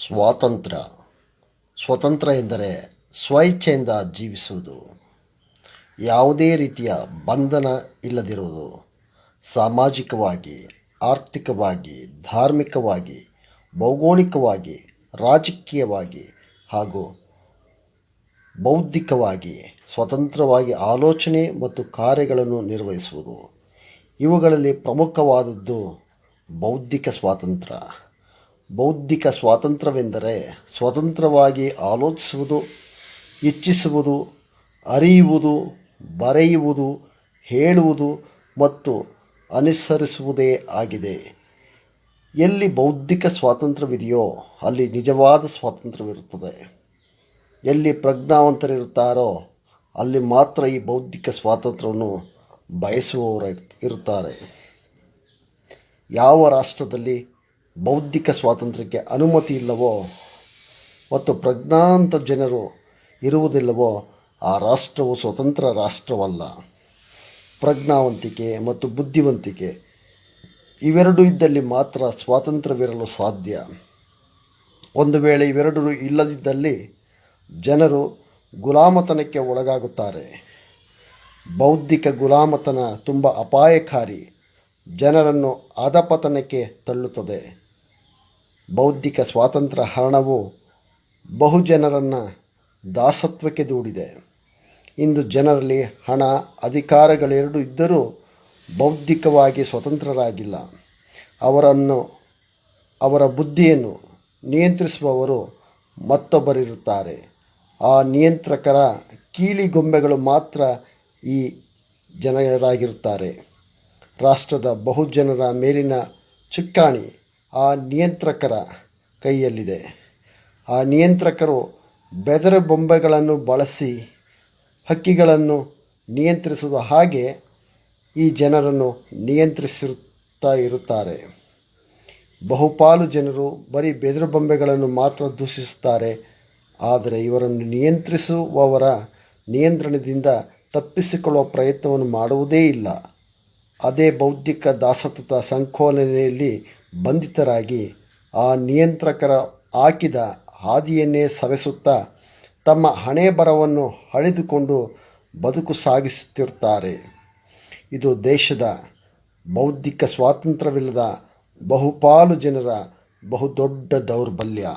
ಸ್ವಾತಂತ್ರ್ಯ ಸ್ವತಂತ್ರ ಎಂದರೆ ಸ್ವಇಚ್ಛೆಯಿಂದ ಜೀವಿಸುವುದು, ಯಾವುದೇ ರೀತಿಯ ಬಂಧನ ಇಲ್ಲದಿರುವುದು, ಸಾಮಾಜಿಕವಾಗಿ, ಆರ್ಥಿಕವಾಗಿ, ಧಾರ್ಮಿಕವಾಗಿ, ಭೌಗೋಳಿಕವಾಗಿ, ರಾಜಕೀಯವಾಗಿ ಹಾಗೂ ಬೌದ್ಧಿಕವಾಗಿ ಸ್ವತಂತ್ರವಾಗಿ ಆಲೋಚನೆ ಮತ್ತು ಕಾರ್ಯಗಳನ್ನು ನಿರ್ವಹಿಸುವುದು. ಇವುಗಳಲ್ಲಿ ಪ್ರಮುಖವಾದದ್ದು ಬೌದ್ಧಿಕ ಸ್ವಾತಂತ್ರ್ಯ. ಬೌದ್ಧಿಕ ಸ್ವಾತಂತ್ರ್ಯವೆಂದರೆ ಸ್ವತಂತ್ರವಾಗಿ ಆಲೋಚಿಸುವುದು, ಇಚ್ಛಿಸುವುದು, ಅರಿಯುವುದು, ಬರೆಯುವುದು, ಹೇಳುವುದು ಮತ್ತು ಅನುಸರಿಸುವುದೇ ಆಗಿದೆ. ಎಲ್ಲಿ ಬೌದ್ಧಿಕ ಸ್ವಾತಂತ್ರ್ಯವಿದೆಯೋ ಅಲ್ಲಿ ನಿಜವಾದ ಸ್ವಾತಂತ್ರ್ಯವಿರುತ್ತದೆ. ಎಲ್ಲಿ ಪ್ರಜ್ಞಾವಂತರಿರುತ್ತಾರೋ ಅಲ್ಲಿ ಮಾತ್ರ ಈ ಬೌದ್ಧಿಕ ಸ್ವಾತಂತ್ರ್ಯವನ್ನು ಬಯಸುವವರು ಇರುತ್ತಾರೆ. ಯಾವ ರಾಷ್ಟ್ರದಲ್ಲಿ ಬೌದ್ಧಿಕ ಸ್ವಾತಂತ್ರ್ಯಕ್ಕೆ ಅನುಮತಿ ಇಲ್ಲವೋ ಮತ್ತು ಪ್ರಜ್ಞಾವಂತ ಜನರು ಇರುವುದಿಲ್ಲವೋ ಆ ರಾಷ್ಟ್ರವು ಸ್ವತಂತ್ರ ರಾಷ್ಟ್ರವಲ್ಲ. ಪ್ರಜ್ಞಾವಂತಿಕೆ ಮತ್ತು ಬುದ್ಧಿವಂತಿಕೆ ಇವೆರಡೂ ಇದ್ದಲ್ಲಿ ಮಾತ್ರ ಸ್ವಾತಂತ್ರ್ಯವಿರಲು ಸಾಧ್ಯ. ಒಂದು ವೇಳೆ ಇವೆರಡೂ ಇಲ್ಲದಿದ್ದಲ್ಲಿ ಜನರು ಗುಲಾಮತನಕ್ಕೆ ಒಳಗಾಗುತ್ತಾರೆ. ಬೌದ್ಧಿಕ ಗುಲಾಮತನ ತುಂಬ ಅಪಾಯಕಾರಿ, ಜನರನ್ನು ಅಧಪತನಕ್ಕೆ ತಳ್ಳುತ್ತದೆ. ಬೌದ್ಧಿಕ ಸ್ವಾತಂತ್ರ್ಯ ಹರಣವು ಬಹುಜನರನ್ನು ದಾಸತ್ವಕ್ಕೆ ದೂಡಿದೆ. ಇಂದು ಜನರಲ್ಲಿ ಹಣ, ಅಧಿಕಾರಗಳೆರಡೂ ಇದ್ದರೂ ಬೌದ್ಧಿಕವಾಗಿ ಸ್ವತಂತ್ರರಾಗಿಲ್ಲ. ಅವರ ಬುದ್ಧಿಯನ್ನು ನಿಯಂತ್ರಿಸುವವರು ಮತ್ತೊಬ್ಬರಿರುತ್ತಾರೆ. ಆ ನಿಯಂತ್ರಕರ ಕೀಲಿಗೊಂಬೆಗಳು ಮಾತ್ರ ಈ ಜನರಾಗಿರುತ್ತಾರೆ. ರಾಷ್ಟ್ರದ ಬಹುಜನರ ಮೇಲಿನ ಚುಕ್ಕಾಣಿ ಆ ನಿಯಂತ್ರಕರ ಕೈಯಲ್ಲಿದೆ. ಆ ನಿಯಂತ್ರಕರು ಬೆದರು ಬೊಂಬೆಗಳನ್ನು ಬಳಸಿ ಹಕ್ಕಿಗಳನ್ನು ನಿಯಂತ್ರಿಸುವ ಹಾಗೆ ಈ ಜನರನ್ನು ನಿಯಂತ್ರಿಸುತ್ತಾ ಇರುತ್ತಾರೆ. ಬಹುಪಾಲು ಜನರು ಬರೀ ಬೆದರು ಬೊಂಬೆಗಳನ್ನು ಮಾತ್ರ ದೂಷಿಸುತ್ತಾರೆ. ಆದರೆ ಇವರನ್ನು ನಿಯಂತ್ರಿಸುವವರ ನಿಯಂತ್ರಣದಿಂದ ತಪ್ಪಿಸಿಕೊಳ್ಳುವ ಪ್ರಯತ್ನವನ್ನು ಮಾಡುವುದೇ ಇಲ್ಲ. ಅದೇ ಬೌದ್ಧಿಕ ದಾಸತ್ವದ ಸಂಕೋಲೆಯಲ್ಲಿ ಬಂಧಿತರಾಗಿ ಆ ನಿಯಂತ್ರಕರ ಹಾಕಿದ ಹಾದಿಯನ್ನೇ ಸವೆಸುತ್ತಾ ತಮ್ಮ ಹಣೆಬರಹವನ್ನು ಅಳೆದುಕೊಂಡು ಬದುಕು ಸಾಗಿಸುತ್ತಿರುತ್ತಾರೆ. ಇದು ದೇಶದ ಬೌದ್ಧಿಕ ಸ್ವಾತಂತ್ರ್ಯವಿಲ್ಲದ ಬಹುಪಾಲು ಜನರ ಬಹುದೊಡ್ಡ ದೌರ್ಬಲ್ಯ.